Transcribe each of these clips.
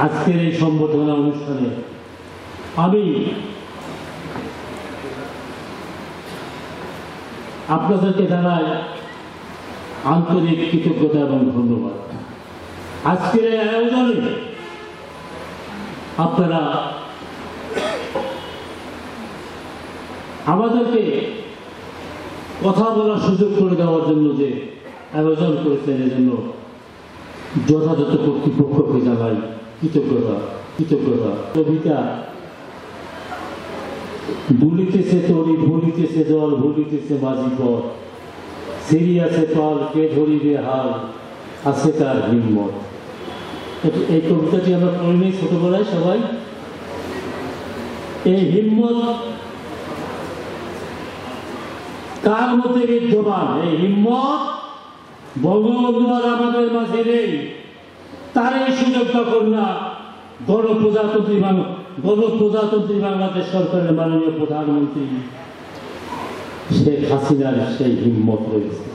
আজকের এই সম্বর্ধনা অনুষ্ঠানে আমি আপনাদেরকে জানাই আন্তরিক কৃতজ্ঞতা এবং ধন্যবাদ। আজকের এই আয়োজনে আপনারা আমাদেরকে কথা বলার সুযোগ করে দেওয়ার জন্য যে আয়োজন করেছেন, এজন্য যথাযথ কর্তৃপক্ষকে জানাই কৃতজ্ঞতা। কবিতা দুলিতেছে তরি, ভুলিতেছে জল, ভুলিতেছে মাঝি পথ, সিরিয়াছে পাল, কে ধরিবে হাল, আছে তার হিম্মত। এই কবিতাটি আমরা পড়ে নিই ছোটবেলায় সবাই। এই হিম্মত কার মধ্যে বিদ্যমান? এই হিম্মত বঙ্গবন্ধু আর আমাদের মাঝে নেই। তারই সুযোগ তখন না গণপ্রজাতন্ত্রী বাংলাদেশ সরকারের মাননীয় প্রধানমন্ত্রী শেখ হাসিনার সেই হিম্মত রয়েছে।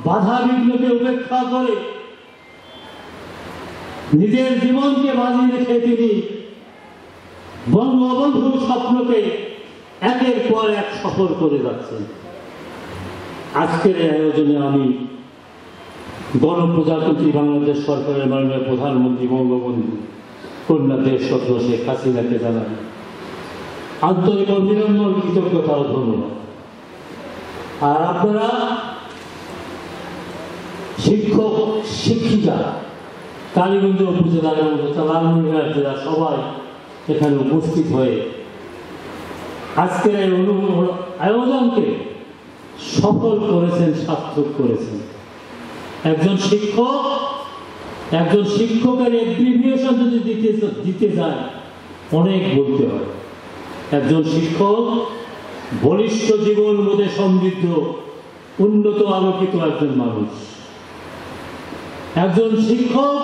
বাধা বিঘ্নকে উপেক্ষা করে নিজের জীবনকে বাজি রেখে তিনি বঙ্গবন্ধুর স্বপ্নকে একের পর এক সফল করে যাচ্ছেন। আজকের আয়োজনে আমি গণপ্রজাতন্ত্রী বাংলাদেশ সরকারের মাননীয় প্রধানমন্ত্রী বঙ্গবন্ধু কন্যা দেশরত্ন শেখ হাসিনাকে জানাই আন্তরিক অভিনন্দন, কৃতজ্ঞতা ও ধন্যবাদ। আর আপনারা শিক্ষক শিক্ষিকা, কালীগঞ্জ উপজেলার এবং লালমনিরহাট জেলার সবাই এখানে উপস্থিত হয়ে আজকের এই আয়োজনকে সফল করেছেন, সার্থক করেছেন। একজন শিক্ষকের এপ্রিভিয়েশন যদি দিতে যায় অনেক বলতে হয়। একজন শিক্ষক বলিষ্ঠ জীবন বোধে সমৃদ্ধ, উন্নত, আলোকিত একজন মানুষ। একজন শিক্ষক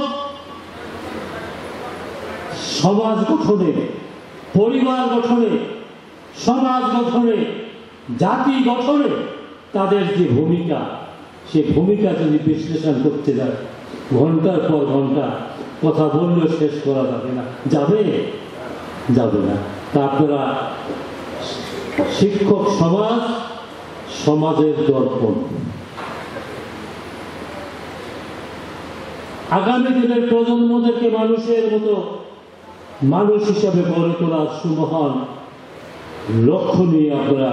সমাজ গঠনে, পরিবার গঠনে, সমাজ গঠনে, জাতি গঠনে তাদের যে ভূমিকা, সে ভূমিকা যদি বিশ্লেষণ করতে যায় ঘন্টার পর ঘন্টা কথা বললেও শেষ করা যাবে না। যাবে না। তা আপনারা শিক্ষক সমাজের দর্পণ। আগামী দিনের প্রজন্মদেরকে মানুষের মতো মানুষ হিসাবে গড়ে তোলার সুমহান লক্ষ্য নিয়ে আপনারা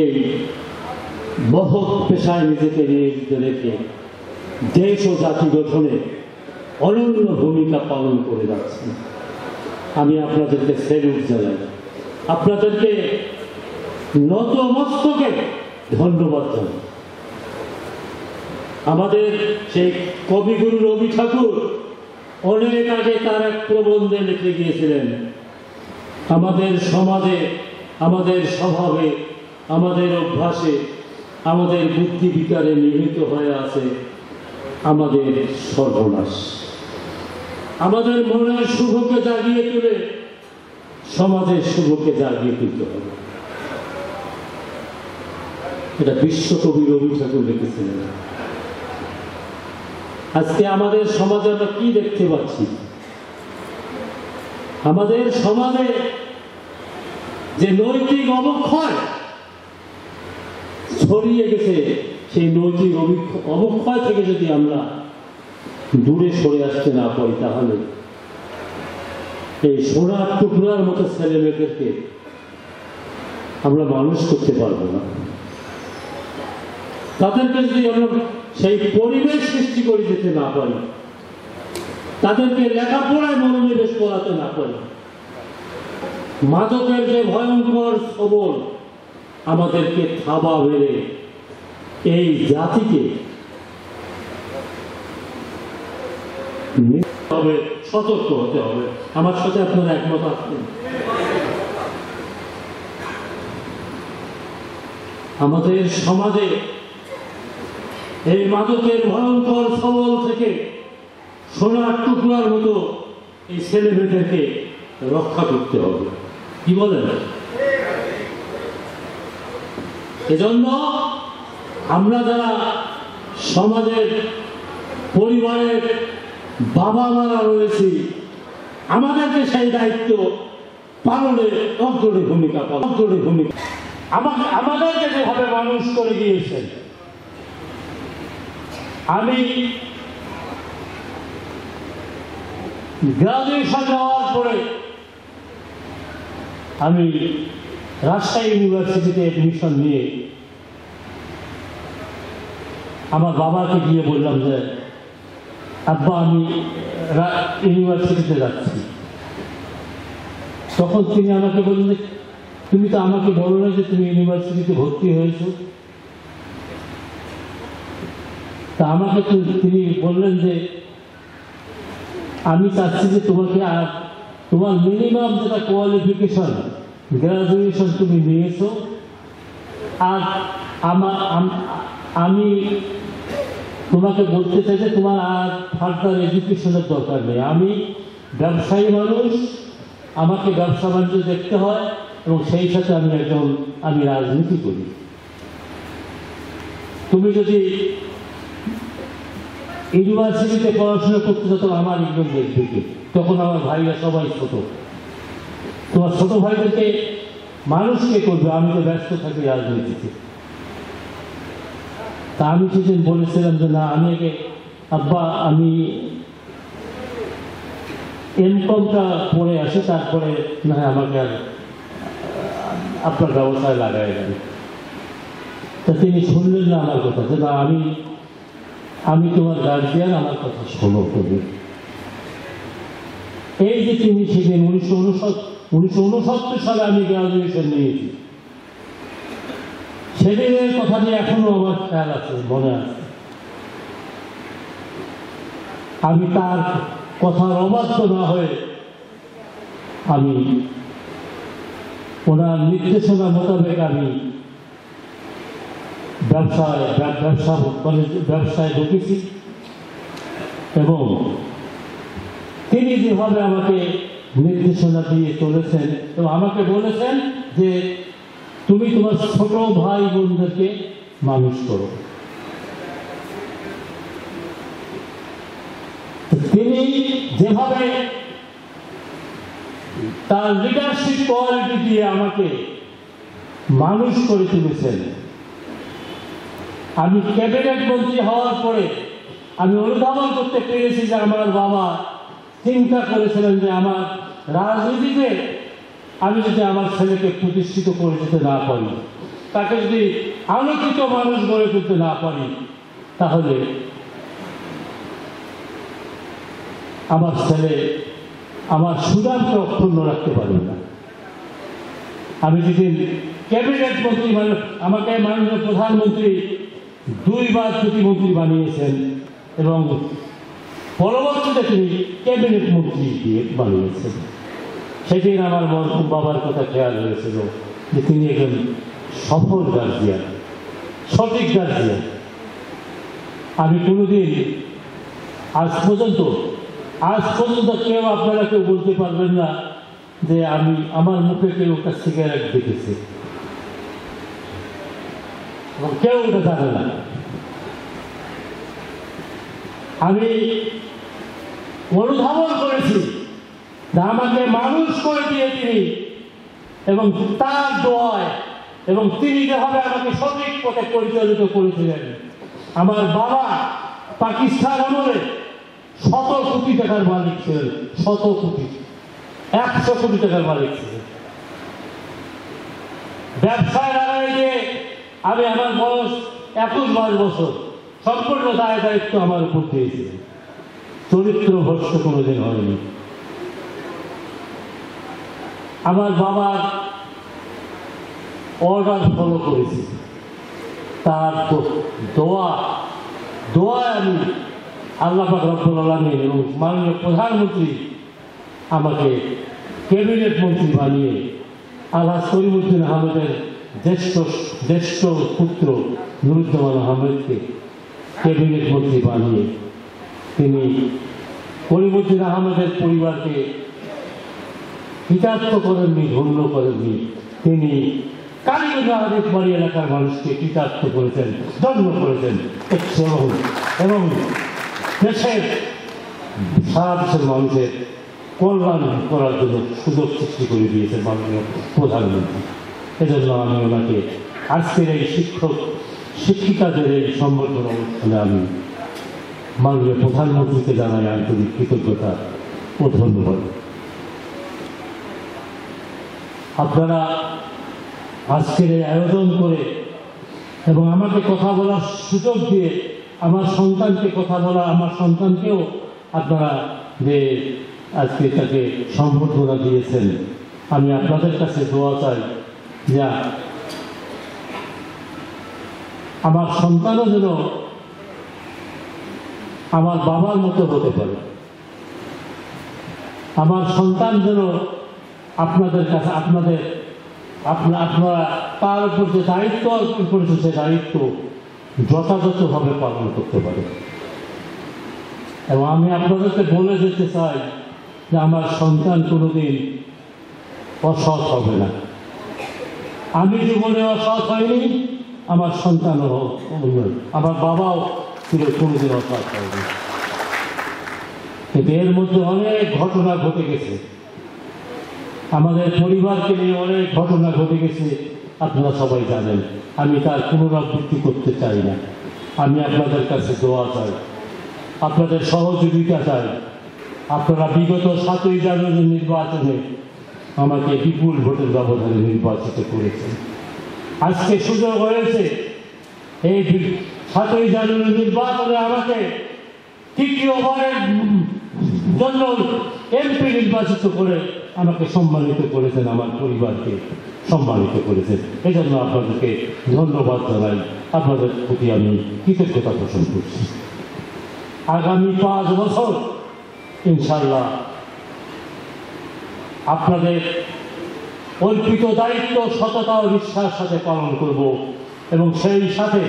এই মহৎ পেশায় নিজেকে নিয়োজিত রেখে দেশ ও জাতি গঠনে অনন্য ভূমিকা পালন করে যাচ্ছেন। আমি আপনাদেরকে স্যালুট জানাই, আপনাদেরকে নত মস্তকে ধন্যবাদ জানাই। আমাদের সেই কবিগুরু রবি ঠাকুর অনেক আগে তার এক প্রবন্ধে লিখে গিয়েছিলেন, আমাদের সমাজে, আমাদের স্বভাবে, আমাদের অভ্যাসে, আমাদের বুদ্ধি বিকারে নিহিত হয়ে আছে আমাদের সর্বনাশ। আমাদের মনের শুভকে জাগিয়ে তুলে সমাজের শুভকে জাগিয়ে তুলতে হবে। এটা বিশ্বকবি রবি ঠাকুর লিখেছিলেন। আজকে আমাদের সমাজে আমরা কি দেখতে পাচ্ছি? আমাদের সমাজে যে নৈতিক অবক্ষয় ছড়িয়ে গেছে, সেই নৈতিক অবক্ষয় থেকে যদি আমরা দূরে সরে আসতে না পারি, তাহলে এই সোনার টুকরার মতো ছেলে মেয়েদেরকে আমরা মানুষ করতে পারবো না। তাদেরকে যদি আমরা সেই পরিবেশ সৃষ্টি করে দিতে না পারি, তাদেরকে লেখাপড়ায় মনোনিবেশ করাতে না পারি, মাদকের যে ভয়ঙ্কর সবল আমাদেরকে থাবা বেড়ে এই জাতিকে সতর্ক হতে হবে। আমার সাথে আপনারা একমত আছেন? আমাদের সমাজে এই মাদকের ভয়ঙ্কর সবল থেকে সোনার টুকরার মতো এই ছেলে মেয়েদেরকে রক্ষা করতে হবে। কি বলেন? এজন্য আমরা যারা সমাজের পরিবারের বাবা মারা রয়েছি, আমাদেরকে সেই দায়িত্ব পালনের অগ্রণী ভূমিকা আমাদেরকে যেভাবে মানুষ করে দিয়েছেন। আমি গ্রাজুয়েশন নেওয়ার পরে আমি রাজশাহী ইউনিভার্সিটিতে অ্যাডমিশন নিয়ে আমার বাবাকে গিয়ে বললাম যে আব্বা আমি ইউনিভার্সিটিতে যাচ্ছি। তখন তিনি আমাকে বললেন, তুমি তো আমাকে বলো না যে তুমি ইউনিভার্সিটিতে ভর্তি হয়েছো। তা আমাকে তো তিনি বললেন যে আমি চাচ্ছি যে তোমাকে আর তোমার মিনিমাম যেটা কোয়ালিফিকেশন গ্রাজুয়েশন তুমি নিয়েছো, আর আমি তোমাকে বলতে চাই যে তোমার আর ফার্দার এডুকেশনের দরকার নেই। আমি ব্যবসায়ী মানুষ, আমাকে ব্যবসা বাণিজ্য দেখতে হয় এবং সেই সাথে আমি রাজনীতি করি। তুমি যদি ইউনিভার্সিটিতে পড়াশোনা করতে চাও তখন আমার একজন দেখবে কি। তখন আমার ভাইরা সবাই ছোট, তোমার ছোট ভাইদেরকে মানুষকে করবে, আমি তো ব্যস্ত থাকি রাজনীতিতে। তা আমি সেদিন বলেছিলাম যে না, আমি আগে আব্বা আমি এমকমটা পড়ে আসি, তারপরে না হয় আমাকে আর আপনার ব্যবসায় লাগাই যাবে। তা তিনি শুনলেন না আমার কথা, যে না আমি তোমার গার্জিয়ান, আমার কথা শোনো তুমি। এই যে তিনি সেদিন 1969 সালে আমি গ্রাজুয়েশন নিয়েছি, সেদিনের কথা নিয়ে এখনো আমার খেয়াল আছে, মনে আছে। আমি তার কথার অবাধ্য না হয়ে আমি ওনার নির্দেশনা মোতাবেক আমি ব্যবসায় ঢুকেছি এবং তিনি যেভাবে আমাকে নির্দেশনা দিয়ে চলেছেন এবং আমাকে বলেছেন যে তুমি তোমার ছোট ভাই বোনদেরকে মানুষ করো। তিনি যেভাবে তার লিডারশিপ কোয়ালিটি দিয়ে আমাকে মানুষ করে তুলেছেন, আমি ক্যাবিনেট মন্ত্রী হওয়ার পরে আমি অনুধাবন করতে পেরেছি যে আমার বাবা চিন্তা করেছিলেন যে আমার রাজনীতিতে আমি যদি আমার ছেলেকে প্রতিষ্ঠিত করে যেতে না পারি, তাকে যদি আলোকিত মানুষ গড়ে তুলতে না পারি, তাহলে আমার ছেলে আমার সুনামকে অক্ষুণ্ণ রাখতে পারবে না। আমি যেদিন ক্যাবিনেট মন্ত্রী আমাকে মাননীয় প্রধানমন্ত্রী 2 বার প্রতিমন্ত্রী বানিয়েছেন এবং পরবর্তীতে তিনি ক্যাবিনেট মন্ত্রী দিয়ে বানিয়েছেন, সেদিন আমার মরহুম বাবার কথা খেয়াল হয়েছিল যে তিনি একজন সফল গার্জিয়ান, সঠিক গার্জিয়ান। আমি কোনোদিন আজ পর্যন্ত কেউ আপনারা কেউ বলতে পারবেন না যে আমার মুখে কেউ একটা সিগারেট দেখেছে, এবং কেউ ওটা জানে না। আমি অনুধাবন করেছি যে আমাকে মানুষ করে দিয়ে তিনি এবং তার দোয়ায় এবং তিনি যেভাবে আমাকে সঠিক পথে পরিচালিত করেছিলেন। আমার বাবা পাকিস্তান আমলে 100 কোটি টাকার মালিক ছিলেন, 100 কোটি, 100 কোটি টাকার মালিক ছিলেন। ব্যবসায় লাগাই দিয়ে আমি আমার বয়স 21 বছর সম্পূর্ণ দায়িত্ব আমার উপর দিয়েছিলেন, চরিত্র ভ্রষ্ট কোনোদিন হয়নি। আমার বাবার অর্ডার ফলো করেছি, তার দোয়ায় আমি আল্লাহ পাক রব্বুল আলামিন এবং মাননীয় প্রধানমন্ত্রী আমাকে ক্যাবিনেট মন্ত্রী বানিয়ে আলহাজ করিমউদ্দিন আহমেদের জ্যেষ্ঠ পুত্র নুরুজ্জামান আহমেদকে ক্যাবিনেট মন্ত্রী বানিয়ে তিনি করিমউদ্দিন আহমেদের পরিবারকে কৃতার্থ করেননি, ধন্য করেননি। তিনি কালীগঞ্জ আদিতবাড়ি এলাকার মানুষকে কৃতার্থ করেছেন, ধন্য করেছেন এবং দেশের সারা দেশের মানুষের কল্যাণ করার জন্য সুযোগ সৃষ্টি করে দিয়েছেন মাননীয় প্রধানমন্ত্রী। এজন্য আমি ওনাকে আজকের এই শিক্ষিকাদের এই সম্বর্ধনা অনুষ্ঠানে আমি মাননীয় প্রধানমন্ত্রীকে জানাই আন্তরিক কৃতজ্ঞতা ও ধন্যবাদ। আপনারা আজকের এই আয়োজন করে এবং আমাকে কথা বলার সুযোগ দিয়ে আমার সন্তানকে কথা বলা, আমার সন্তানকেও আপনারা যে আজকে তাকে সম্বর্ধনা দিয়েছেন, আমি আপনাদের কাছে দোয়া চাই যে আমার সন্তানও যেন আমার বাবার মতো হতে পারে, আমার সন্তান যেন আপনাদের কাছে আপনারা তার উপর যে দায়িত্ব অর্পণ করেছে সে দায়িত্ব যথাযথভাবে পালন করতে পারে। এবং আমি আপনাদেরকে বলে যেতে চাই যে আমার সন্তান কোনোদিন অসৎ হবে না। আমি জীবনে অসৎ হয়নি, আমার সন্তানও আমার বাবাও কোনোদিন অসৎ হয়নি। কিন্তু এর মধ্যে অনেক ঘটনা ঘটে গেছে, আমাদের পরিবারকে নিয়ে অনেক ঘটনা ঘটে গেছে, আপনারা সবাই জানেন। আমি তার পুনরাবৃত্তি করতে চাই না। আমি আপনাদের কাছে দোয়া চাই, আপনাদের সহযোগিতা চাই। আপনারা বিগত 7ই জানুয়ারি নির্বাচনে আমাকে বিপুল ভোটের ব্যবধানে নির্বাচিত করেছেন। আজকে সুযোগ হয়েছে এই 7ই জানুয়ারি নির্বাচনে আমাকে তৃতীয়বারের জন্য এমপি নির্বাচিত করে আমাকে সম্মানিত করেছেন, আমার পরিবারকে সম্মানিত করেছেন। এই জন্য আপনাদেরকে ধন্যবাদ জানাই, আপনাদের প্রতি আমি কৃতজ্ঞতা পোষণ করছি। আগামী 5 বছর ইনশাল্লাহ আপনাদের অর্পিত দায়িত্ব সততা ও নিষ্ঠার সাথে পালন করব এবং সেই সাথে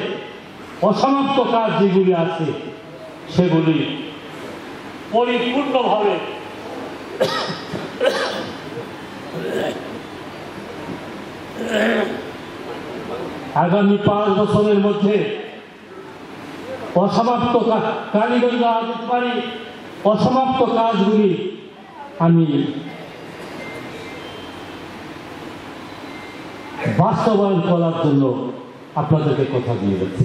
অসমাপ্ত কাজ যেগুলি আছে সেগুলি পরিপূর্ণভাবে আগামী 5 বছরের মধ্যে অসমাপ্ত কালীগঞ্জ আদিতবাড়ি অসমাপ্ত কাজগুলি আমি বাস্তবায়ন করার জন্য আপনাদেরকে কথা দিয়ে যাচ্ছি।